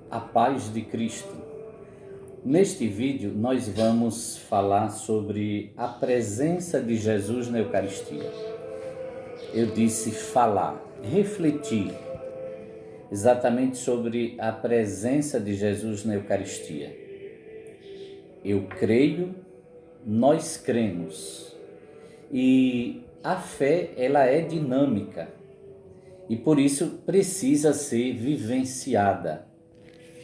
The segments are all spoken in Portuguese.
A paz de Cristo. Neste vídeo nós vamos falar sobre a presença de Jesus na Eucaristia. Eu disse falar, refletir exatamente sobre a presença de Jesus na Eucaristia. Eu creio, nós cremos. E a fé, ela é dinâmica e por isso precisa ser vivenciada,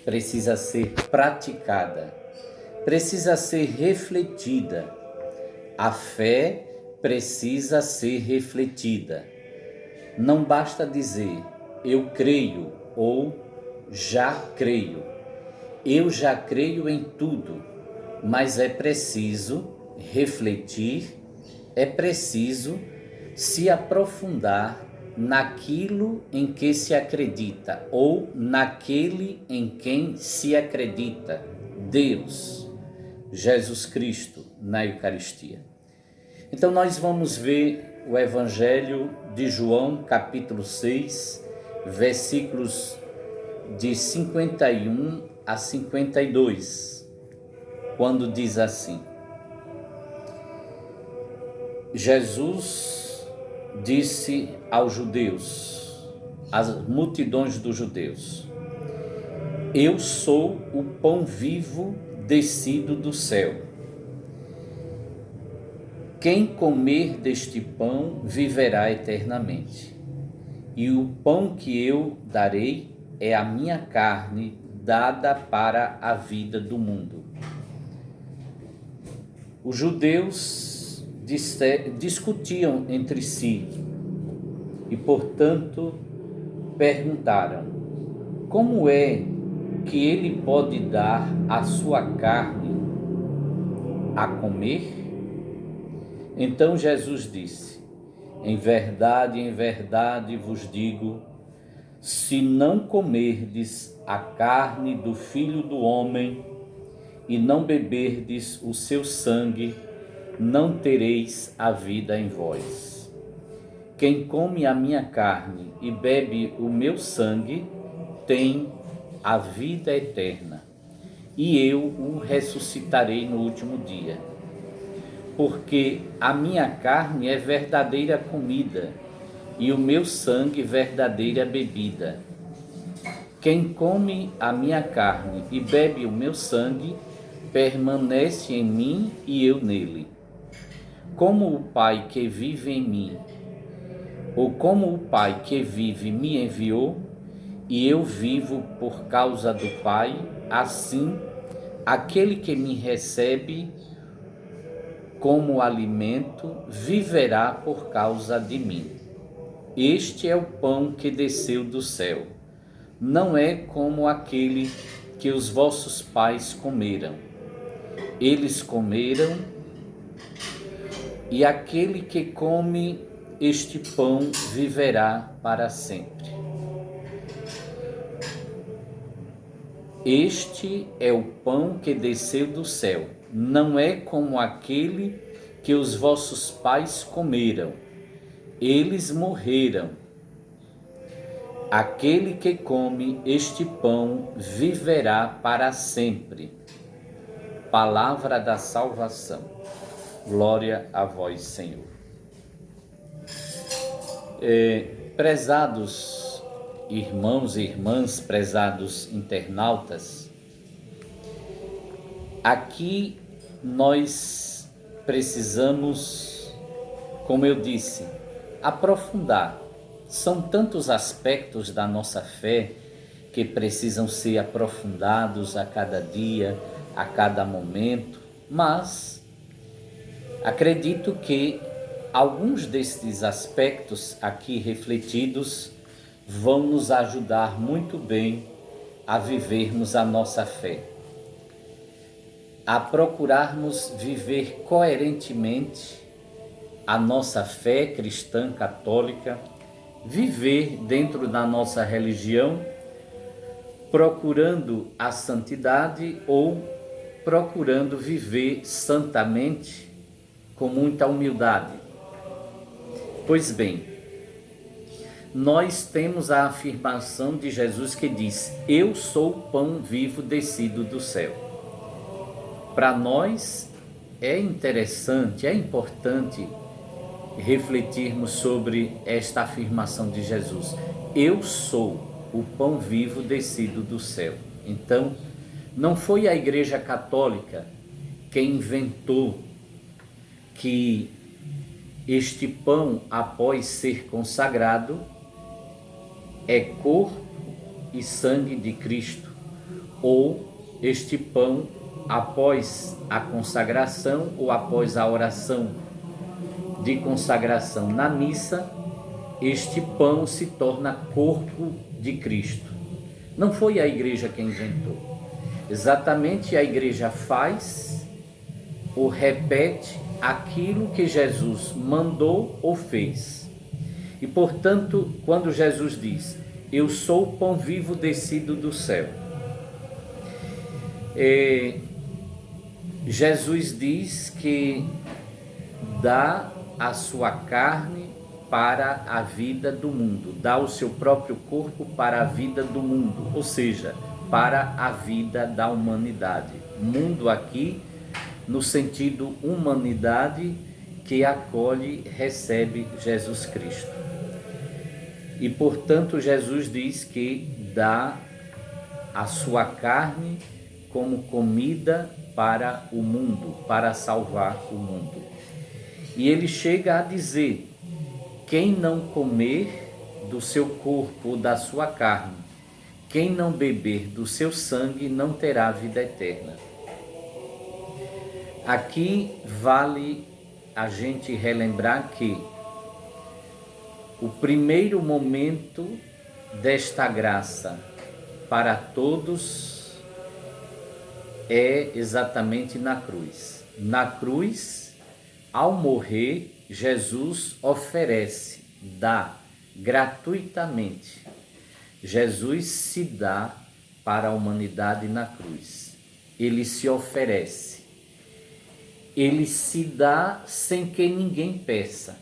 precisa ser praticada, precisa ser refletida. A fé precisa ser refletida. Não basta dizer eu creio ou já creio. Eu já creio em tudo, mas é preciso refletir, é preciso se aprofundar naquilo em que se acredita ou naquele em quem se acredita, Deus, Jesus Cristo, na Eucaristia. Então nós vamos ver o Evangelho de João, capítulo 6, versículos de 51 a 52, quando diz assim: Jesus disse aos judeus, às multidões dos judeus: eu sou o pão vivo descido do céu. Quem comer deste pão viverá eternamente. E o pão que eu darei é a minha carne dada para a vida do mundo. Os judeus discutiam entre si e, portanto, perguntaram: como é que ele pode dar a sua carne a comer? Então Jesus disse: em verdade vos digo, se não comerdes a carne do Filho do Homem e não beberdes o seu sangue, não tereis a vida em vós. Quem come a minha carne e bebe o meu sangue tem a vida eterna, e eu o ressuscitarei no último dia. Porque a minha carne é verdadeira comida e o meu sangue verdadeira bebida. Quem come a minha carne e bebe o meu sangue permanece em mim e eu nele. Como o Pai que vive em mim, ou como o Pai que vive me enviou, e eu vivo por causa do Pai, assim aquele que me recebe como alimento viverá por causa de mim. Este é o pão que desceu do céu. Não é como aquele que os vossos pais comeram. Eles comeram, e aquele que come este pão viverá para sempre. Este é o pão que desceu do céu. Não é como aquele que os vossos pais comeram. Eles morreram. Aquele que come este pão viverá para sempre. Palavra da salvação. Glória a vós, Senhor. Prezados irmãos e irmãs, prezados internautas, aqui nós precisamos, como eu disse, aprofundar. São tantos aspectos da nossa fé que precisam ser aprofundados a cada dia, a cada momento, mas acredito que alguns destes aspectos aqui refletidos vão nos ajudar muito bem a vivermos a nossa fé, a procurarmos viver coerentemente a nossa fé cristã católica, viver dentro da nossa religião, procurando a santidade ou procurando viver santamente com muita humildade. Pois bem, nós temos a afirmação de Jesus que diz: eu sou o pão vivo descido do céu. Para nós é interessante, é importante refletirmos sobre esta afirmação de Jesus: eu sou o pão vivo descido do céu. Então, não foi a Igreja Católica quem inventou que este pão, após ser consagrado, é corpo e sangue de Cristo, ou este pão, após a consagração ou após a oração de consagração na missa, este pão se torna corpo de Cristo. Não foi a Igreja quem inventou. Exatamente, a Igreja faz ou repete aquilo que Jesus mandou ou fez. E, portanto, quando Jesus diz: eu sou o pão vivo descido do céu, Jesus diz que dá a sua carne para a vida do mundo, dá o seu próprio corpo para a vida do mundo, ou seja, para a vida da humanidade. Mundo aqui no sentido humanidade que acolhe, recebe Jesus Cristo. E, portanto, Jesus diz que dá a sua carne como comida para o mundo, para salvar o mundo. E ele chega a dizer: quem não comer do seu corpo ou da sua carne, quem não beber do seu sangue, não terá vida eterna. Aqui vale a gente relembrar que o primeiro momento desta graça para todos é exatamente na cruz. Na cruz, ao morrer, Jesus oferece, dá gratuitamente. Jesus se dá para a humanidade na cruz. Ele se oferece. Ele se dá sem que ninguém peça.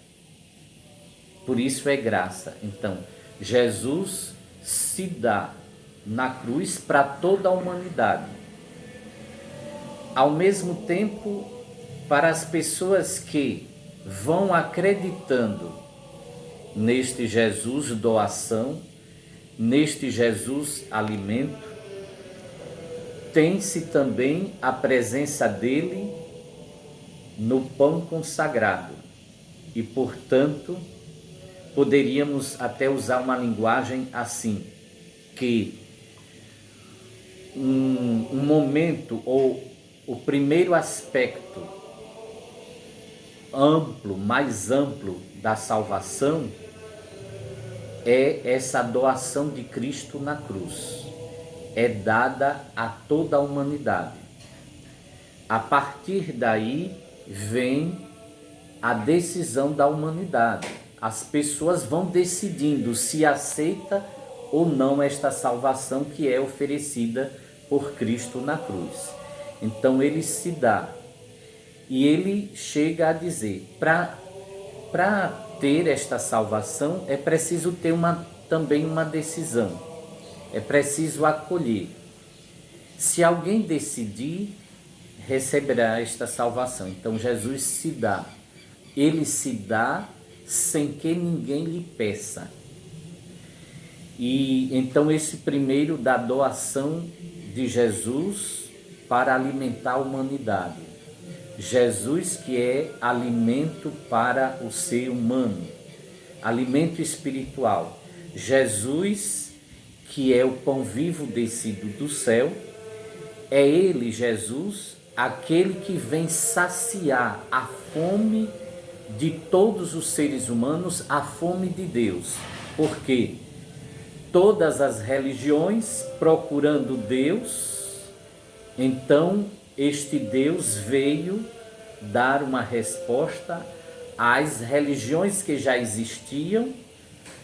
Por isso é graça. Então, Jesus se dá na cruz para toda a humanidade. Ao mesmo tempo, para as pessoas que vão acreditando neste Jesus doação, neste Jesus alimento, tem-se também a presença dele no pão consagrado. E, portanto, poderíamos até usar uma linguagem assim, que um momento ou o primeiro aspecto amplo, mais amplo da salvação é essa doação de Cristo na cruz. É dada a toda a humanidade. A partir daí vem a decisão da humanidade. As pessoas vão decidindo se aceita ou não esta salvação que é oferecida por Cristo na cruz. Então ele se dá. E ele chega a dizer, para ter esta salvação é preciso ter também uma decisão. É preciso acolher. Se alguém decidir, receberá esta salvação. Então Jesus se dá. Ele se dá sem que ninguém lhe peça. E então esse primeiro da doação de Jesus para alimentar a humanidade. Jesus que é alimento para o ser humano, alimento espiritual. Jesus que é o pão vivo descido do céu, é ele, Jesus, aquele que vem saciar a fome de todos os seres humanos, a fome de Deus. Porque todas as religiões procurando Deus, então este Deus veio dar uma resposta às religiões que já existiam,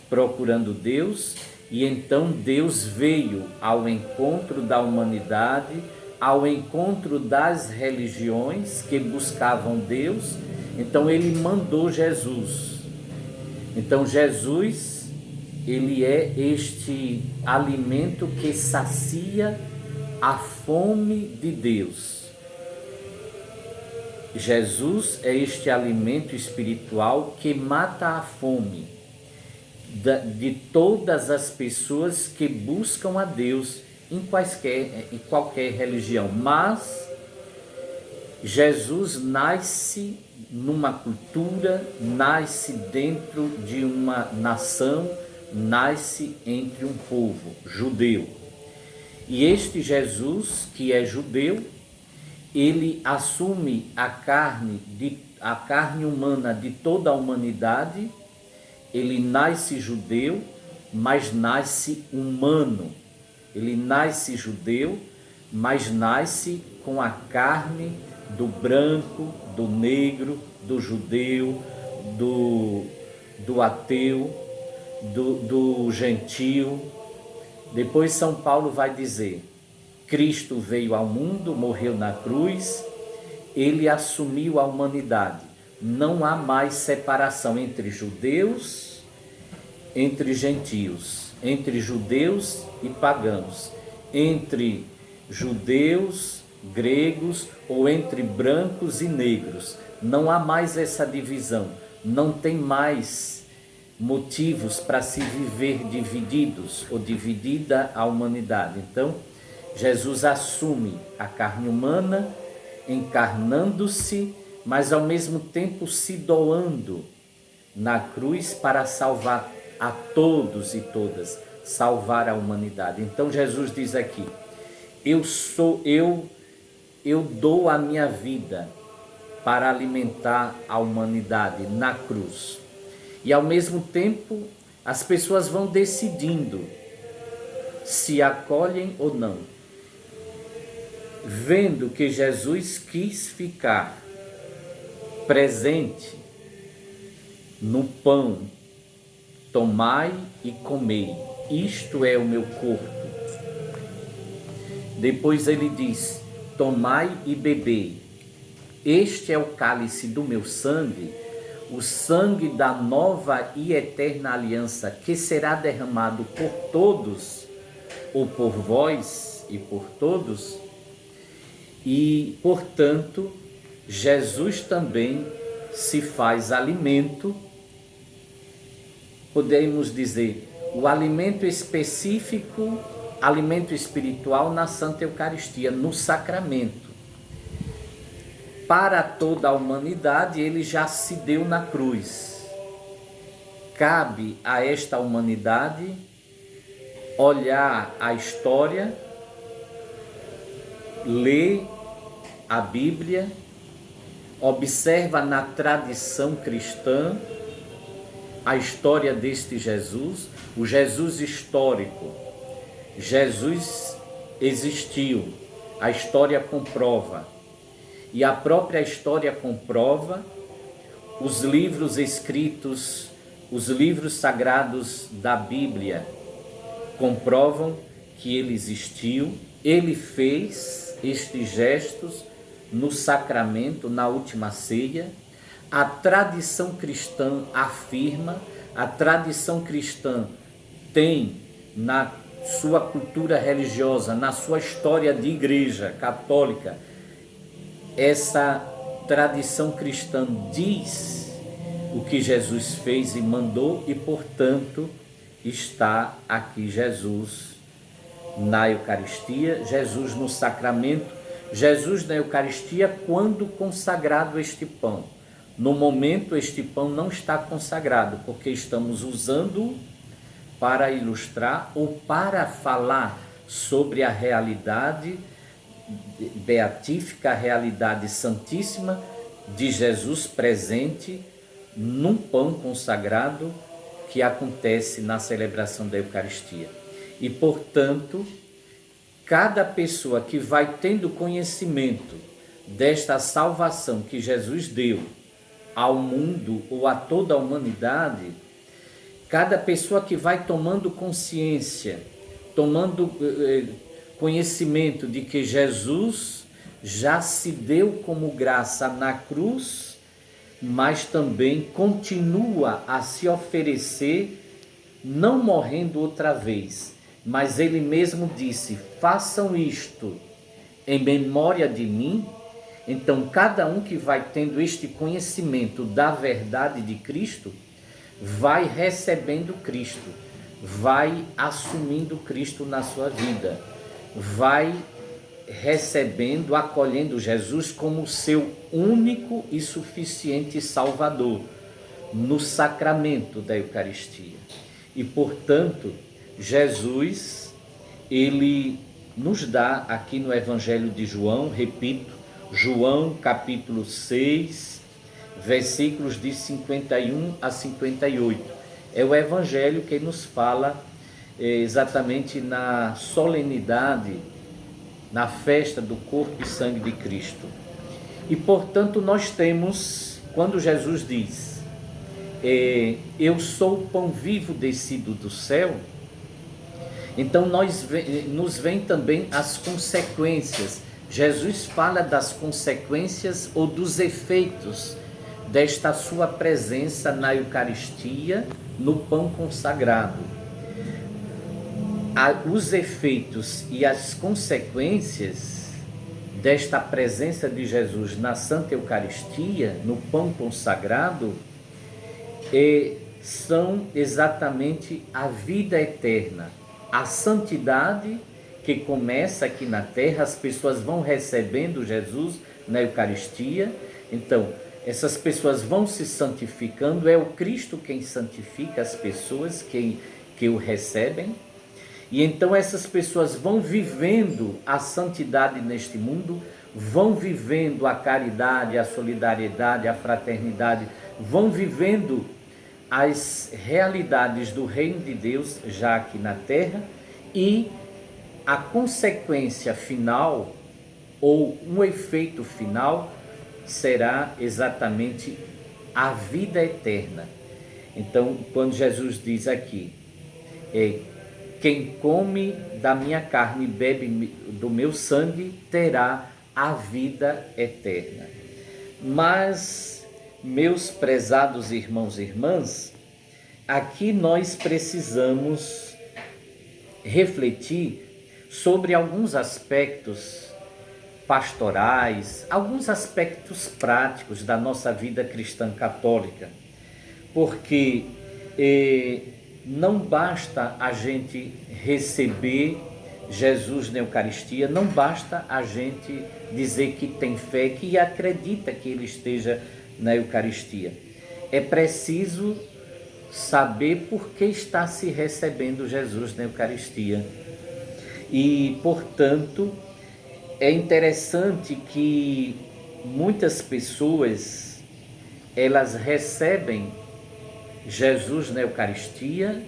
procurando Deus, e então Deus veio ao encontro da humanidade, ao encontro das religiões que buscavam Deus. Então ele mandou Jesus. Então Jesus ele é este alimento que sacia a fome de Deus. Jesus é este alimento espiritual que mata a fome de todas as pessoas que buscam a Deus em qualquer religião. Mas Jesus nasce numa cultura, nasce dentro de uma nação, nasce entre um povo judeu. E este Jesus, que é judeu, ele assume a carne humana de toda a humanidade. Ele nasce judeu, mas nasce humano. Ele nasce judeu, mas nasce com a carne do branco, do negro, do judeu, do ateu, do gentil. Depois São Paulo vai dizer: Cristo veio ao mundo, morreu na cruz, ele assumiu a humanidade. Não há mais separação entre judeus, entre gentios, entre judeus e pagãos, entre judeus, gregos ou entre brancos e negros. Não há mais essa divisão, não tem mais motivos para se viver divididos ou dividida a humanidade. Então, Jesus assume a carne humana, encarnando-se, mas ao mesmo tempo se doando na cruz para salvar a todos e todas, salvar a humanidade. Então Jesus diz aqui: eu dou a minha vida para alimentar a humanidade na cruz. E ao mesmo tempo as pessoas vão decidindo se acolhem ou não, vendo que Jesus quis ficar presente no pão. Tomai e comei, isto é o meu corpo. Depois ele diz: tomai e bebei, este é o cálice do meu sangue, o sangue da nova e eterna aliança, que será derramado por todos, ou por vós e por todos. E, portanto, Jesus também se faz alimento, podemos dizer, o alimento específico, alimento espiritual na Santa Eucaristia, no sacramento. Para toda a humanidade, ele já se deu na cruz. Cabe a esta humanidade olhar a história, ler a Bíblia, observa na tradição cristã a história deste Jesus, o Jesus histórico. Jesus existiu, a história comprova. E a própria história comprova, os livros escritos, os livros sagrados da Bíblia comprovam que ele existiu, ele fez estes gestos no sacramento, na última ceia. A tradição cristã afirma, a tradição cristã tem na sua cultura religiosa, na sua história de igreja católica, essa tradição cristã diz o que Jesus fez e mandou, e portanto está aqui Jesus na Eucaristia, Jesus no sacramento, Jesus na Eucaristia quando consagrado este pão. No momento este pão não está consagrado, porque estamos usando-o para ilustrar ou para falar sobre a realidade beatífica, a realidade santíssima de Jesus presente num pão consagrado que acontece na celebração da Eucaristia. E, portanto, cada pessoa que vai tendo conhecimento desta salvação que Jesus deu ao mundo ou a toda a humanidade, cada pessoa que vai tomando consciência, tomando conhecimento de que Jesus já se deu como graça na cruz, mas também continua a se oferecer não morrendo outra vez, mas ele mesmo disse: façam isto em memória de mim. Então, cada um que vai tendo este conhecimento da verdade de Cristo, vai recebendo Cristo, vai assumindo Cristo na sua vida, vai recebendo, acolhendo Jesus como seu único e suficiente Salvador, no sacramento da Eucaristia. E, portanto, Jesus, ele nos dá aqui no Evangelho de João, repito, João capítulo 6, versículos de 51 a 58. É o Evangelho que nos fala exatamente na solenidade, na festa do corpo e sangue de Cristo. E, portanto, nós temos, quando Jesus diz, eu sou o pão vivo descido do céu, então nos vem também as consequências. Jesus fala das consequências ou dos efeitos desta sua presença na Eucaristia, no pão consagrado. Os efeitos e as consequências desta presença de Jesus na Santa Eucaristia, no pão consagrado, são exatamente a vida eterna, a santidade que começa aqui na terra. As pessoas vão recebendo Jesus na Eucaristia, então essas pessoas vão se santificando, é o Cristo quem santifica as pessoas que o recebem, e então essas pessoas vão vivendo a santidade neste mundo, vão vivendo a caridade, a solidariedade, a fraternidade, vão vivendo as realidades do reino de Deus já aqui na terra, e a consequência final, ou um efeito final, será exatamente a vida eterna. Então, quando Jesus diz aqui, quem come da minha carne e bebe do meu sangue, terá a vida eterna. Mas, meus prezados irmãos e irmãs, aqui nós precisamos refletir sobre alguns aspectos pastorais, alguns aspectos práticos da nossa vida cristã católica, porque não basta a gente receber Jesus na Eucaristia, não basta a gente dizer que tem fé, que acredita que ele esteja na Eucaristia. É preciso saber por que está se recebendo Jesus na Eucaristia. E, portanto, é interessante que muitas pessoas, elas recebem Jesus na Eucaristia,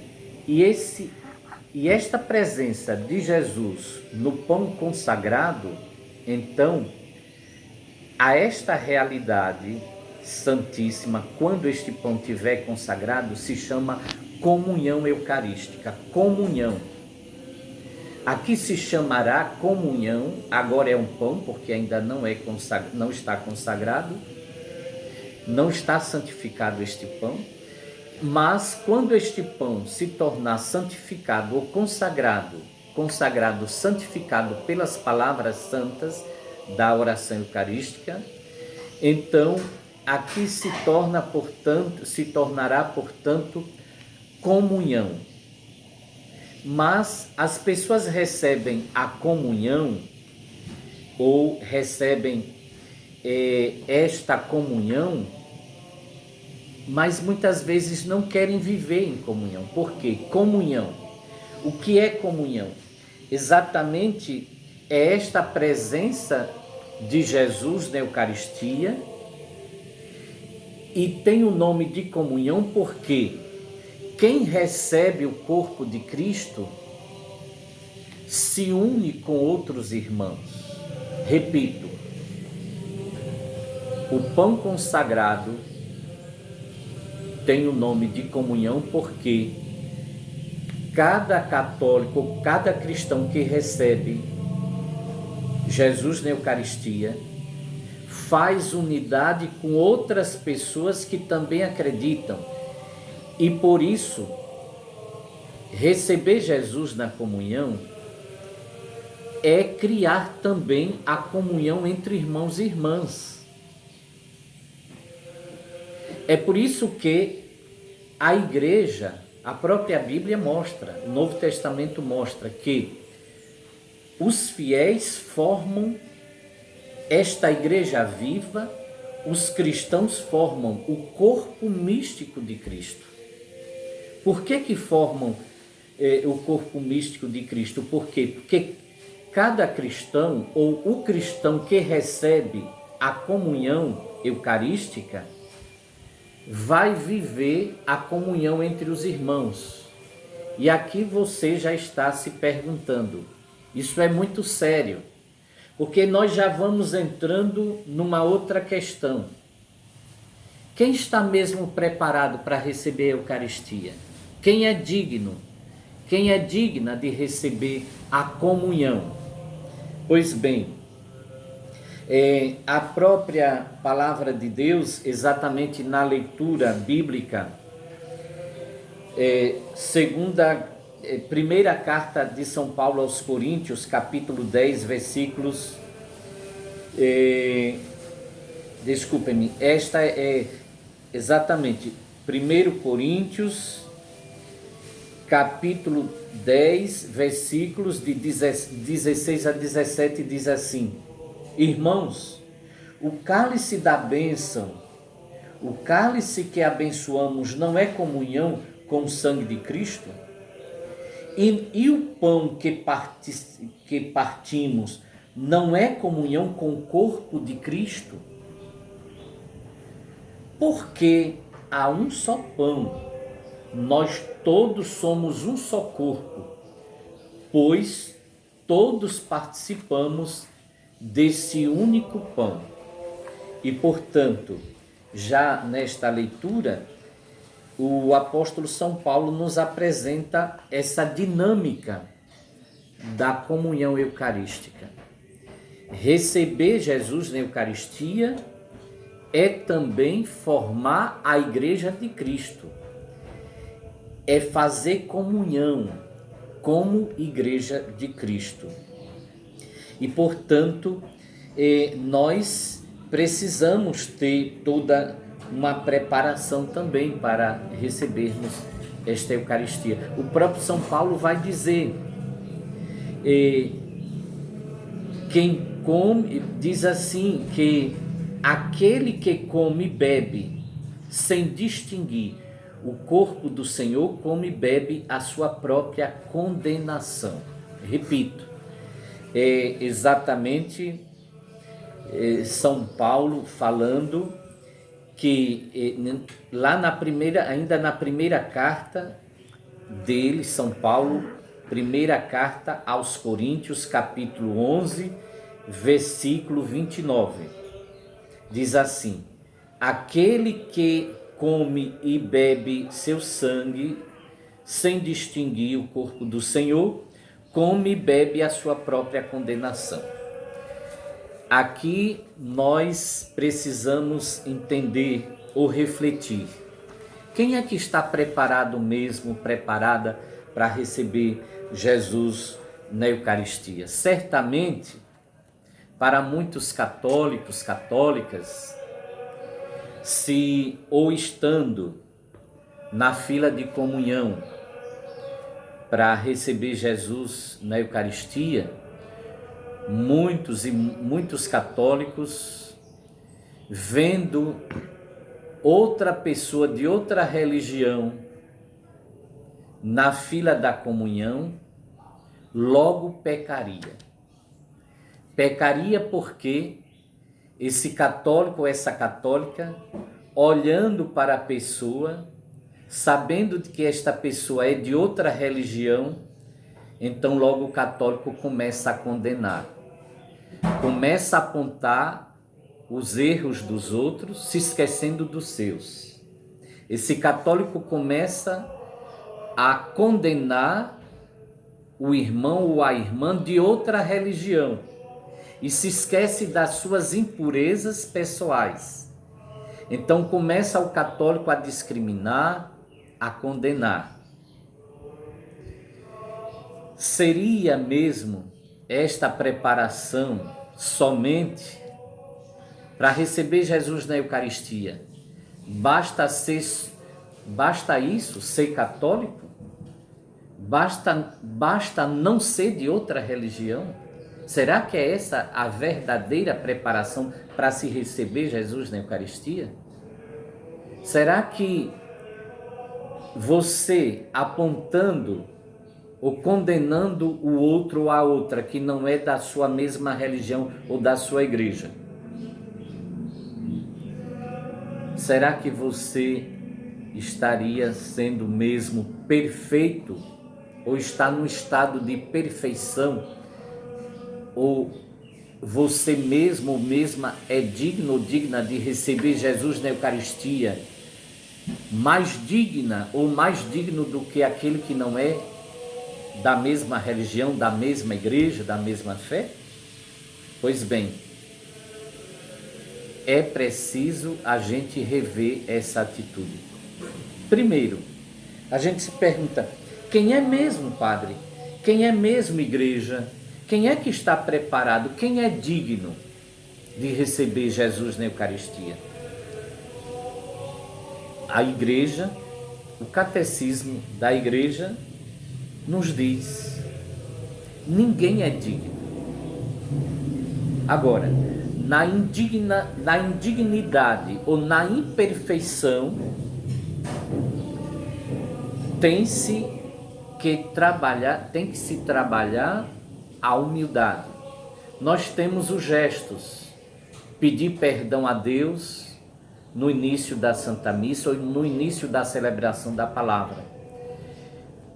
e esta presença de Jesus no pão consagrado, então, a esta realidade santíssima, quando este pão estiver consagrado, se chama comunhão eucarística, comunhão. Aqui se chamará comunhão, agora é um pão, porque ainda não está consagrado, não está santificado este pão, mas quando este pão se tornar santificado ou consagrado, santificado pelas palavras santas da oração eucarística, então aqui se tornará, portanto, comunhão. Mas as pessoas recebem a comunhão, ou recebem esta comunhão, mas muitas vezes não querem viver em comunhão. Por quê? Comunhão. O que é comunhão? Exatamente é esta presença de Jesus na Eucaristia, e tem o nome de comunhão porque quem recebe o corpo de Cristo se une com outros irmãos. Repito, o pão consagrado tem o nome de comunhão porque cada católico, cada cristão que recebe Jesus na Eucaristia faz unidade com outras pessoas que também acreditam, e por isso Receber Jesus na comunhão é criar também a comunhão entre irmãos e irmãs. É por isso que a igreja, a própria Bíblia mostra, o Novo Testamento mostra que os fiéis formam esta igreja viva, os cristãos formam o corpo místico de Cristo. Por que formam o corpo místico de Cristo? Por quê? Porque cada cristão, ou o cristão que recebe a comunhão eucarística, vai viver a comunhão entre os irmãos. E aqui você já está se perguntando, isso é muito sério, porque nós já vamos entrando numa outra questão. Quem está mesmo preparado para receber a Eucaristia? Quem é digno? Quem é digna de receber a comunhão? Pois bem, a própria palavra de Deus, exatamente na leitura bíblica, primeira carta de São Paulo aos Coríntios, capítulo 10, versículos... desculpem-me, esta é exatamente 1 Coríntios, capítulo 10, versículos de 16 a 17, diz assim: Irmãos, o cálice da bênção, o cálice que abençoamos não é comunhão com o sangue de Cristo? E o pão que partimos não é comunhão com o corpo de Cristo? Porque há um só pão, nós todos somos um só corpo, pois todos participamos desse único pão. E, portanto, já nesta leitura, o apóstolo São Paulo nos apresenta essa dinâmica da comunhão eucarística. Receber Jesus na Eucaristia é também formar a Igreja de Cristo. É fazer comunhão como Igreja de Cristo. E, portanto, nós precisamos ter toda uma preparação também para recebermos esta Eucaristia. O próprio São Paulo vai dizer, quem come, diz assim, que aquele que come e bebe sem distinguir o corpo do Senhor, come e bebe a sua própria condenação. Repito, exatamente São Paulo falando que lá ainda na primeira carta dele, São Paulo, primeira carta aos Coríntios, capítulo 11, versículo 29, diz assim: aquele que come e bebe seu sangue sem distinguir o corpo do Senhor, come e bebe a sua própria condenação. Aqui nós precisamos entender ou refletir. Quem é que está preparado mesmo, preparada para receber Jesus na Eucaristia? Certamente, para muitos católicos, católicas, se ou estando na fila de comunhão para receber Jesus na Eucaristia, muitos católicos, vendo outra pessoa de outra religião na fila da comunhão, logo pecaria. Pecaria porque esse católico ou essa católica, olhando para a pessoa, sabendo de que esta pessoa é de outra religião, então logo o católico começa a condenar. Começa a apontar os erros dos outros, se esquecendo dos seus. Esse católico começa a condenar o irmão ou a irmã de outra religião e se esquece das suas impurezas pessoais. Então começa o católico a discriminar, a condenar. Seria mesmo esta preparação somente para receber Jesus na Eucaristia? Basta isso, ser católico? Basta não ser de outra religião? Será que é essa a verdadeira preparação para se receber Jesus na Eucaristia? Será que você apontando ou condenando o outro ou a outra que não é da sua mesma religião ou da sua igreja, será que você estaria sendo mesmo perfeito ou está no estado de perfeição? Ou você mesmo ou mesma é digno ou digna de receber Jesus na Eucaristia, mais digna ou mais digno do que aquele que não é da mesma religião, da mesma igreja, da mesma fé? Pois bem, é preciso a gente rever essa atitude. Primeiro, a gente se pergunta: quem é mesmo padre? Quem é mesmo igreja? Quem é que está preparado? Quem é digno de receber Jesus na Eucaristia? A igreja, o catecismo da igreja nos diz: ninguém é digno. Agora, na indignidade ou na imperfeição, tem que se trabalhar a humildade. Nós temos os gestos: pedir perdão a Deus no início da Santa Missa ou no início da celebração da palavra.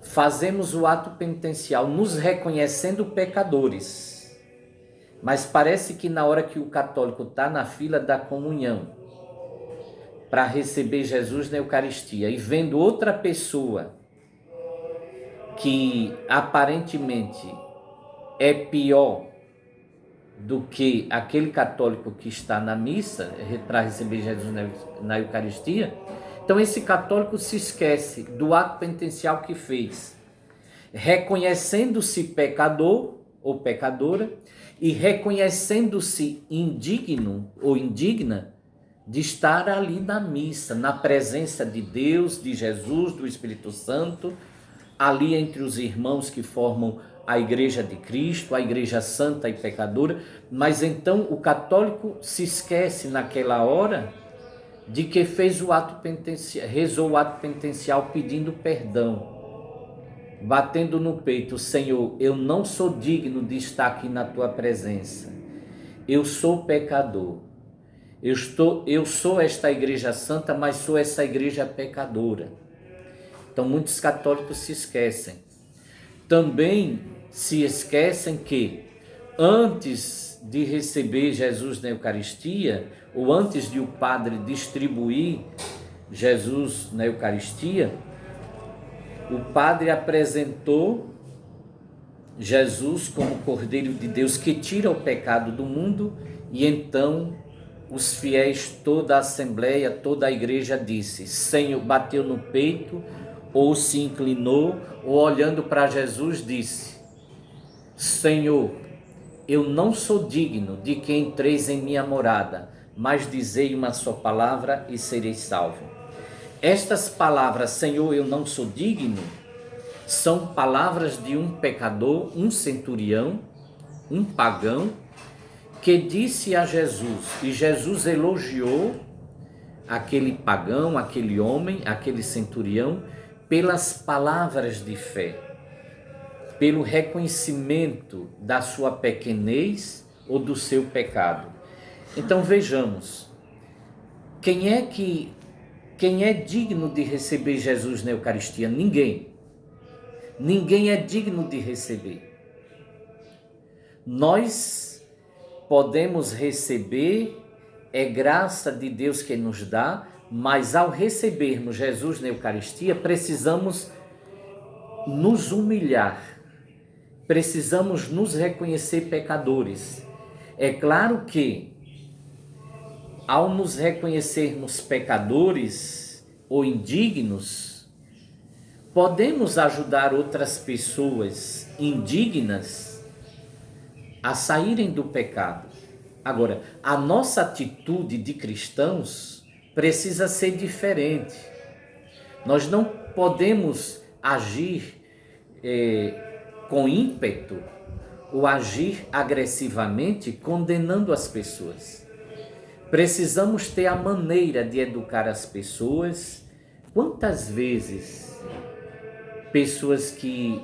Fazemos o ato penitencial nos reconhecendo pecadores. Mas parece que na hora que o católico está na fila da comunhão para receber Jesus na Eucaristia e vendo outra pessoa que aparentemente é pior do que aquele católico que está na missa para receber Jesus na Eucaristia, então esse católico se esquece do ato penitencial que fez, reconhecendo-se pecador ou pecadora e reconhecendo-se indigno ou indigna de estar ali na missa, na presença de Deus, de Jesus, do Espírito Santo, ali entre os irmãos que formam a Igreja de Cristo, a Igreja Santa e Pecadora. Mas então o católico se esquece naquela hora de que fez o ato penitencial, rezou o ato penitencial pedindo perdão, batendo no peito: Senhor, eu não sou digno de estar aqui na tua presença. Eu sou pecador. Eu sou esta igreja santa, mas sou essa igreja pecadora. Então muitos católicos se esquecem. Também se esquecem que antes de receber Jesus na Eucaristia, ou antes de o padre distribuir Jesus na Eucaristia, o padre apresentou Jesus como Cordeiro de Deus que tira o pecado do mundo, e então os fiéis, toda a assembleia, toda a igreja disse: Senhor, bateu no peito, ou se inclinou, ou olhando para Jesus disse: Senhor, eu não sou digno de que entreis em minha morada, mas dizei uma só palavra e serei salvo. Estas palavras, Senhor, eu não sou digno, são palavras de um pecador, um centurião, um pagão, que disse a Jesus, e Jesus elogiou aquele pagão, aquele homem, aquele centurião, pelas palavras de fé, pelo reconhecimento da sua pequenez ou do seu pecado. Então vejamos, quem é digno de receber Jesus na Eucaristia? Ninguém. Ninguém é digno de receber. Nós podemos receber, é graça de Deus que nos dá, mas ao recebermos Jesus na Eucaristia, precisamos nos humilhar, precisamos nos reconhecer pecadores. É claro que, ao nos reconhecermos pecadores ou indignos, podemos ajudar outras pessoas indignas a saírem do pecado. Agora, a nossa atitude de cristãos precisa ser diferente. Nós não podemos agir com ímpeto ou agir agressivamente condenando as pessoas. Precisamos ter a maneira de educar as pessoas. Quantas vezes pessoas que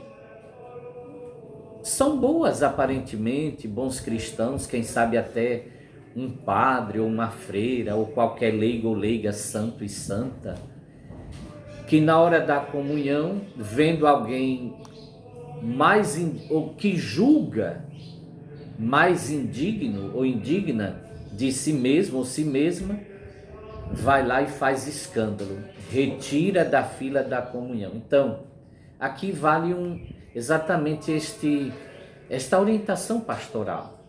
são boas aparentemente, bons cristãos, quem sabe até um padre ou uma freira ou qualquer leigo ou leiga santo e santa, que na hora da comunhão, vendo alguém ou que julga mais indigno ou indigna de si mesmo ou si mesma, vai lá e faz escândalo, retira da fila da comunhão. Então, aqui vale exatamente esta orientação pastoral.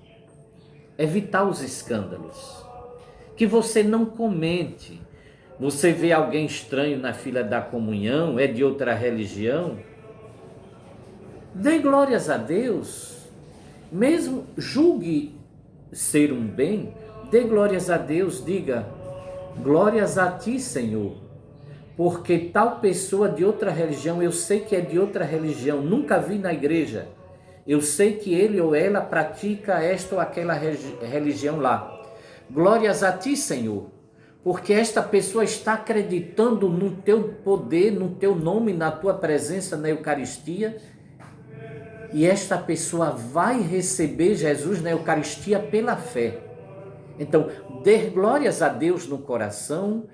Evitar os escândalos. Que você não comente. Você vê alguém estranho na fila da comunhão, é de outra religião, dê glórias a Deus. Mesmo julgue ser um bem, dê glórias a Deus, diga: glórias a ti, Senhor, porque tal pessoa de outra religião, eu sei que é de outra religião, nunca vi na igreja, eu sei que ele ou ela pratica esta ou aquela religião lá. Glórias a ti, Senhor, porque esta pessoa está acreditando no teu poder, no teu nome, na tua presença na Eucaristia, e esta pessoa vai receber Jesus na Eucaristia pela fé. Então, dê glórias a Deus no coração,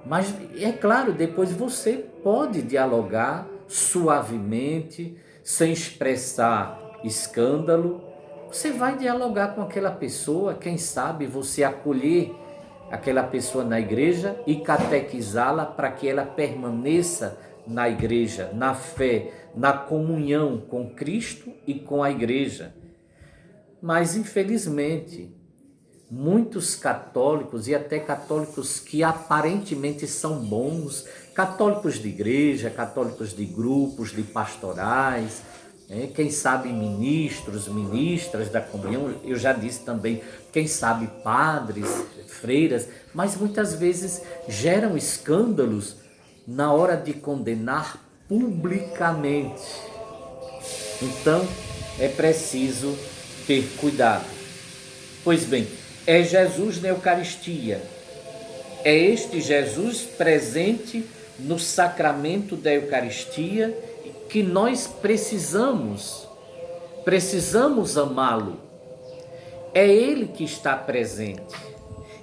mas é claro, depois você pode dialogar suavemente, sem expressar escândalo. Você vai dialogar com aquela pessoa, quem sabe você acolher aquela pessoa na igreja e catequizá-la para que ela permaneça na igreja, na fé, na comunhão com Cristo e com a igreja. Mas, infelizmente, muitos católicos e até católicos que aparentemente são bons, católicos de igreja, católicos de grupos, de pastorais, quem sabe ministros, ministras da comunhão, eu já disse também, quem sabe padres, freiras, mas muitas vezes geram escândalos na hora de condenar publicamente. Então, é preciso ter cuidado. Pois bem, é Jesus na Eucaristia. É este Jesus presente no sacramento da Eucaristia que nós precisamos amá-lo. É Ele que está presente.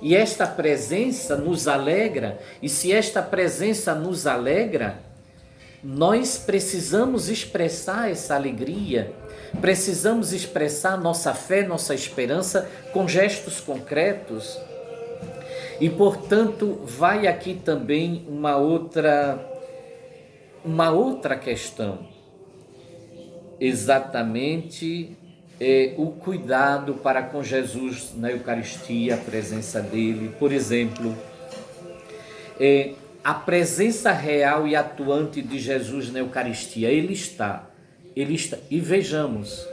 E esta presença nos alegra, e se esta presença nos alegra, nós precisamos expressar essa alegria, precisamos expressar nossa fé, nossa esperança com gestos concretos. E, portanto, vai aqui também uma outra questão, exatamente o cuidado para com Jesus na Eucaristia, a presença dele. Por exemplo, a presença real e atuante de Jesus na Eucaristia. Ele está, e vejamos,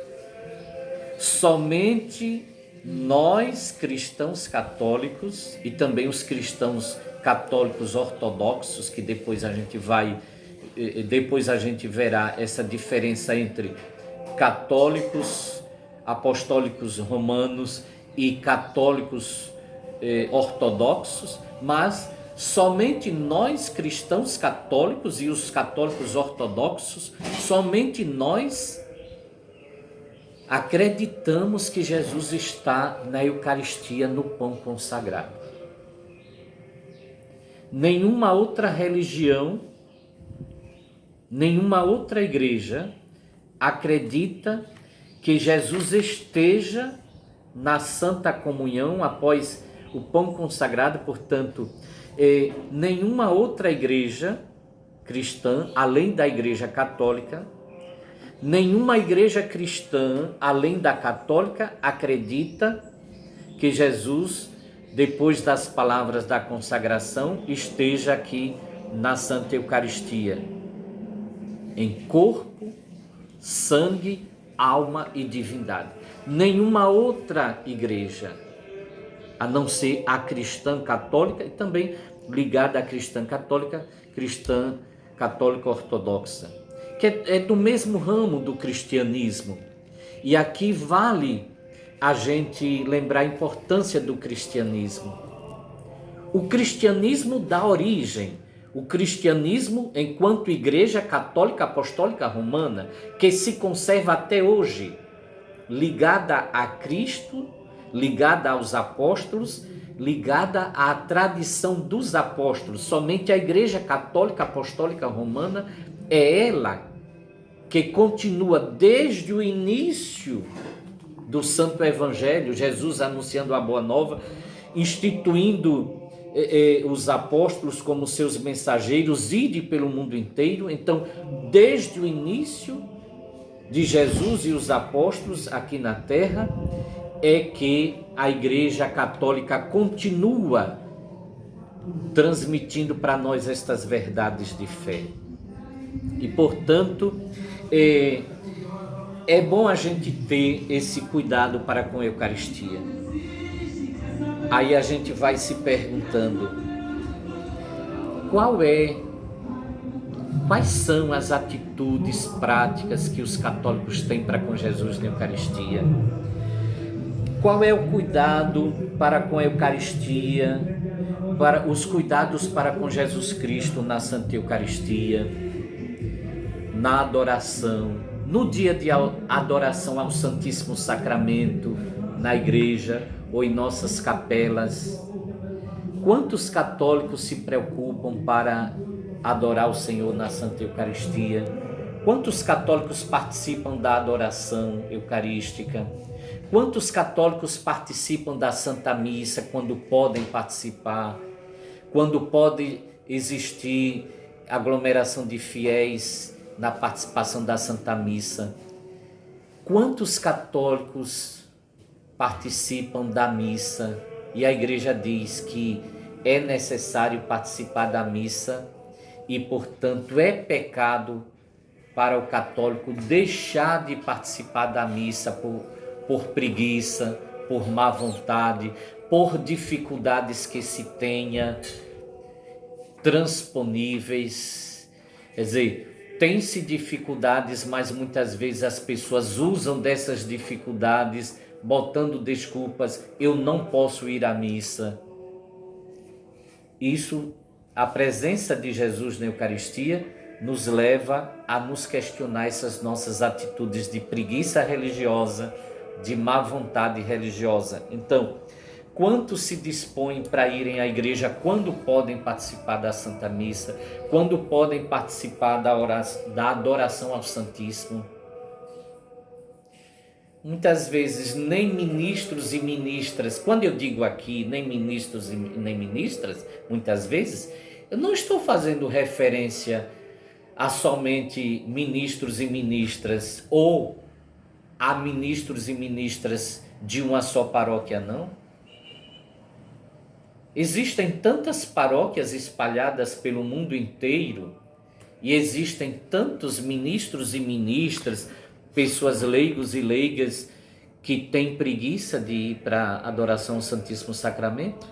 somente nós cristãos católicos e também os cristãos católicos ortodoxos, que depois a gente verá essa diferença entre católicos apostólicos romanos e católicos ortodoxos, mas somente nós cristãos católicos e os católicos ortodoxos, somente nós acreditamos que Jesus está na Eucaristia, no pão consagrado. Nenhuma outra religião, nenhuma outra igreja acredita que Jesus esteja na Santa Comunhão após o pão consagrado. Portanto, nenhuma outra igreja cristã, além da Igreja Católica, nenhuma igreja cristã, além da católica, acredita que Jesus, depois das palavras da consagração, esteja aqui na Santa Eucaristia. em corpo, sangue, alma e divindade. Nenhuma outra igreja, a não ser a cristã católica e também ligada à cristã católica ortodoxa, que é do mesmo ramo do cristianismo. E aqui vale a gente lembrar a importância do cristianismo. O cristianismo dá origem, o cristianismo enquanto igreja católica apostólica romana, que se conserva até hoje, ligada a Cristo, ligada aos apóstolos, ligada à tradição dos apóstolos. Somente a igreja católica apostólica romana é ela que continua desde o início do Santo Evangelho, Jesus anunciando a Boa Nova, instituindo os apóstolos como seus mensageiros, ide pelo mundo inteiro. Então, desde o início de Jesus e os apóstolos aqui na terra, é que a Igreja Católica continua transmitindo para nós estas verdades de fé. E, portanto, é bom a gente ter esse cuidado para com a Eucaristia. Aí a gente vai se perguntando, quais são as atitudes práticas que os católicos têm para com Jesus na Eucaristia? Qual é o cuidado para com a Eucaristia, para os cuidados para com Jesus Cristo na Santa Eucaristia, na adoração, no dia de adoração ao Santíssimo Sacramento, na igreja ou em nossas capelas? Quantos católicos se preocupam para adorar o Senhor na Santa Eucaristia? Quantos católicos participam da adoração eucarística? Quantos católicos participam da Santa Missa quando podem participar? Quando pode existir aglomeração de fiéis na participação da Santa Missa? Quantos católicos participam da missa? E a igreja diz que é necessário participar da missa e, portanto, é pecado para o católico deixar de participar da missa por preguiça, por má vontade, por dificuldades que se tenha transponíveis. Quer dizer, tem-se dificuldades, mas muitas vezes as pessoas usam dessas dificuldades, botando desculpas, eu não posso ir à missa. Isso, a presença de Jesus na Eucaristia, nos leva a nos questionar essas nossas atitudes de preguiça religiosa, de má vontade religiosa. Então, quantos se dispõem para irem à igreja quando podem participar da Santa Missa, quando podem participar da adoração ao Santíssimo? Muitas vezes nem ministros e ministras, quando eu digo aqui nem ministros e nem ministras, muitas vezes, eu não estou fazendo referência a somente ministros e ministras ou a ministros e ministras de uma só paróquia, não. Existem tantas paróquias espalhadas pelo mundo inteiro e existem tantos ministros e ministras, pessoas leigos e leigas que têm preguiça de ir para a adoração ao Santíssimo Sacramento.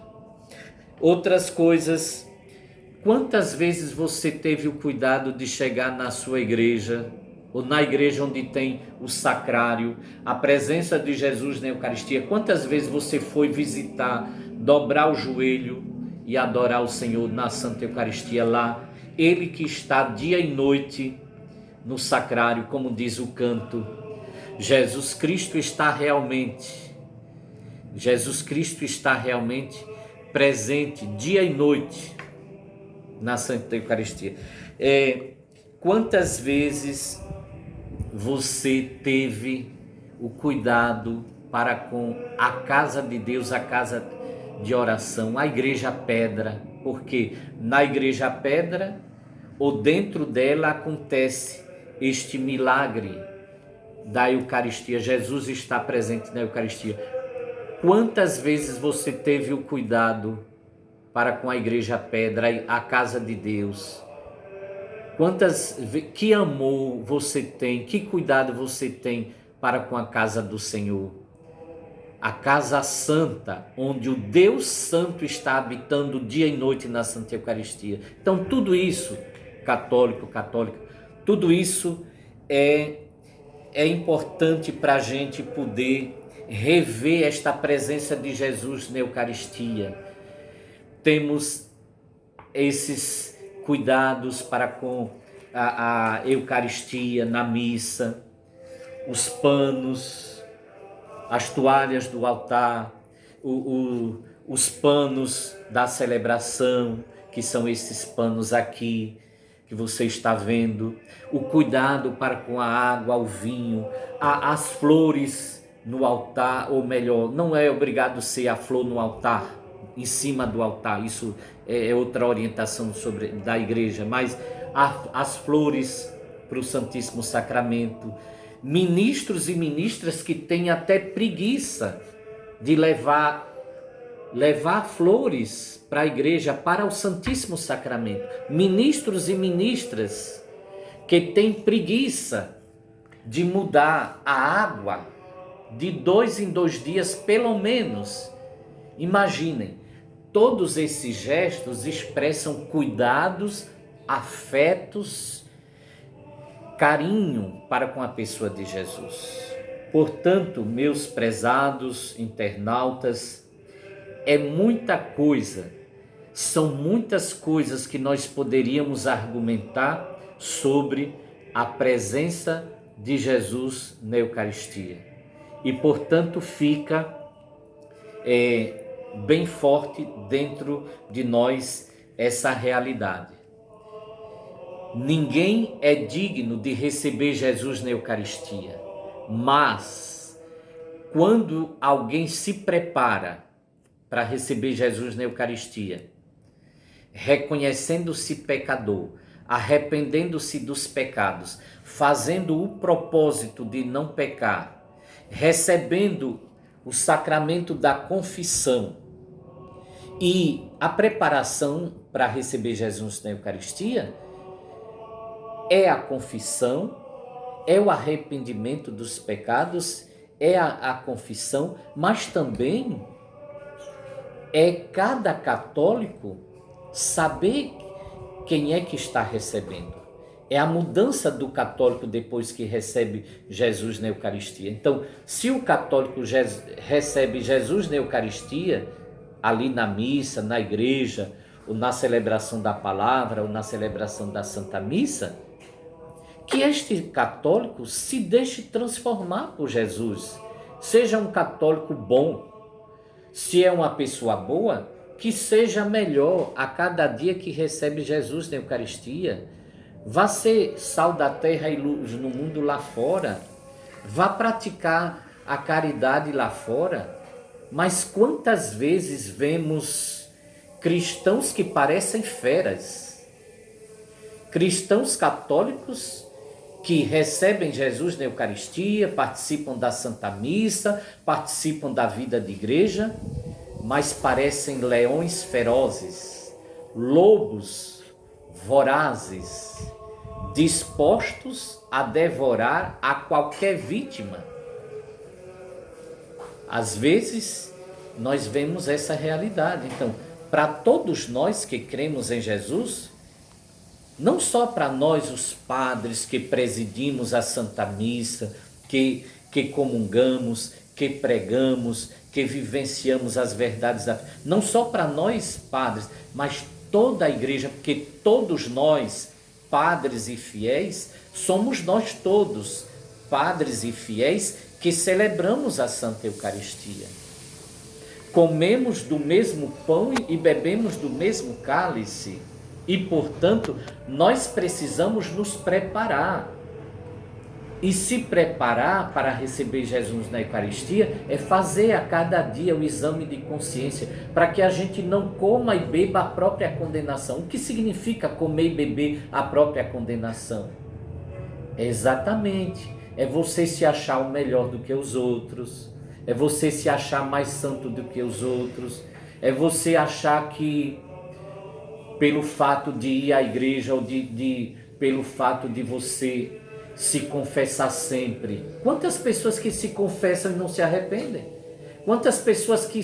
Outras coisas, quantas vezes você teve o cuidado de chegar na sua igreja, ou na igreja onde tem o sacrário, a presença de Jesus na Eucaristia? Quantas vezes você foi visitar, dobrar o joelho e adorar o Senhor na Santa Eucaristia lá? Ele que está dia e noite no sacrário, como diz o canto, Jesus Cristo está realmente presente dia e noite na Santa Eucaristia. Quantas vezes você teve o cuidado para com a casa de Deus, a casa de oração, a igreja pedra? Porque na igreja pedra, ou dentro dela, acontece este milagre da Eucaristia. Jesus está presente na Eucaristia. Quantas vezes você teve o cuidado para com a igreja pedra, a casa de Deus? Que amor você tem, que cuidado você tem para com a casa do Senhor. A casa santa, onde o Deus Santo está habitando dia e noite na Santa Eucaristia. Então tudo isso, católica, tudo isso é importante para a gente poder rever esta presença de Jesus na Eucaristia. Temos esses cuidados para com a Eucaristia na missa, os panos, as toalhas do altar, os panos da celebração, que são esses panos aqui que você está vendo, o cuidado para com a água, o vinho, as flores no altar, ou melhor, não é obrigado ser a flor no altar, em cima do altar, isso é outra orientação da igreja, mas as flores para o Santíssimo Sacramento, ministros e ministras que têm até preguiça de levar flores para a igreja, para o Santíssimo Sacramento, ministros e ministras que têm preguiça de mudar a água de 2 em 2 dias pelo menos. Imaginem, todos esses gestos expressam cuidados, afetos, carinho para com a pessoa de Jesus. Portanto, meus prezados internautas, é muita coisa, são muitas coisas que nós poderíamos argumentar sobre a presença de Jesus na Eucaristia. E, portanto, fica bem forte dentro de nós essa realidade. Ninguém é digno de receber Jesus na Eucaristia, mas quando alguém se prepara para receber Jesus na Eucaristia, reconhecendo-se pecador, arrependendo-se dos pecados, fazendo o propósito de não pecar, recebendo o sacramento da confissão e a preparação para receber Jesus na Eucaristia é a confissão, é o arrependimento dos pecados, é a confissão, mas também é cada católico saber quem é que está recebendo. É a mudança do católico depois que recebe Jesus na Eucaristia. Então, se o católico recebe Jesus na Eucaristia, ali na missa, na igreja, ou na celebração da palavra, ou na celebração da Santa Missa, que este católico se deixe transformar por Jesus. Seja um católico bom. Se é uma pessoa boa, que seja melhor a cada dia que recebe Jesus na Eucaristia. Vá ser sal da terra e luz no mundo lá fora. Vá praticar a caridade lá fora. Mas quantas vezes vemos cristãos que parecem feras? Cristãos católicos que recebem Jesus na Eucaristia, participam da Santa Missa, participam da vida de igreja, mas parecem leões ferozes, lobos vorazes, dispostos a devorar a qualquer vítima. Às vezes, nós vemos essa realidade. Então, para todos nós que cremos em Jesus, não só para nós os padres que presidimos a Santa Missa, que comungamos, que pregamos, que vivenciamos as verdades da fé, não só para nós padres, mas toda a igreja, porque todos nós, padres e fiéis, somos nós todos, padres e fiéis, que celebramos a Santa Eucaristia. Comemos do mesmo pão e bebemos do mesmo cálice. E, portanto, nós precisamos nos preparar. E se preparar para receber Jesus na Eucaristia é fazer a cada dia o exame de consciência, para que a gente não coma e beba a própria condenação. O que significa comer e beber a própria condenação? Exatamente, é você se achar o melhor do que os outros, é você se achar mais santo do que os outros, é você achar que pelo fato de ir à igreja ou de pelo fato de você se confessar sempre. Quantas pessoas que se confessam e não se arrependem? Quantas pessoas que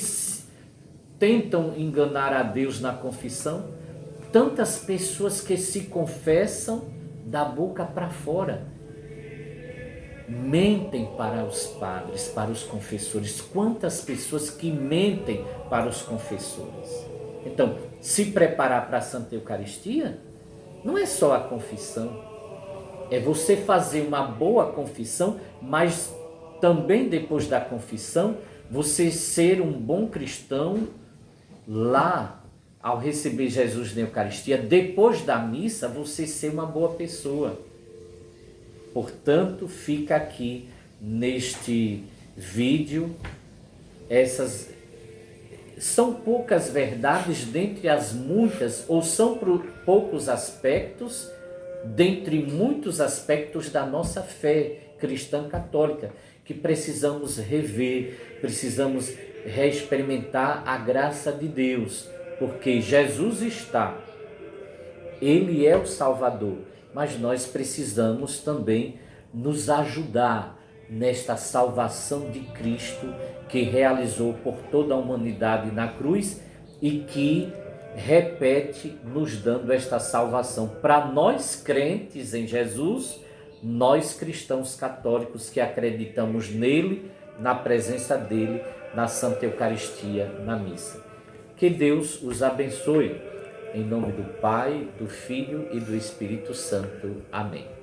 tentam enganar a Deus na confissão? Tantas pessoas que se confessam da boca para fora. Mentem para os padres, para os confessores. Quantas pessoas que mentem para os confessores? Então, se preparar para a Santa Eucaristia não é só a confissão. É você fazer uma boa confissão, mas também depois da confissão, você ser um bom cristão lá, ao receber Jesus na Eucaristia, depois da missa, você ser uma boa pessoa. Portanto, fica aqui neste vídeo, essas são poucas verdades dentre as muitas, ou são poucos aspectos dentre muitos aspectos da nossa fé cristã católica, que precisamos rever, precisamos reexperimentar a graça de Deus, porque Jesus está, Ele é o Salvador, mas nós precisamos também nos ajudar nesta salvação de Cristo que realizou por toda a humanidade na cruz e que repete nos dando esta salvação para nós crentes em Jesus, nós cristãos católicos que acreditamos nele, na presença dele, na Santa Eucaristia, na missa. Que Deus os abençoe. Em nome do Pai, do Filho e do Espírito Santo. Amém.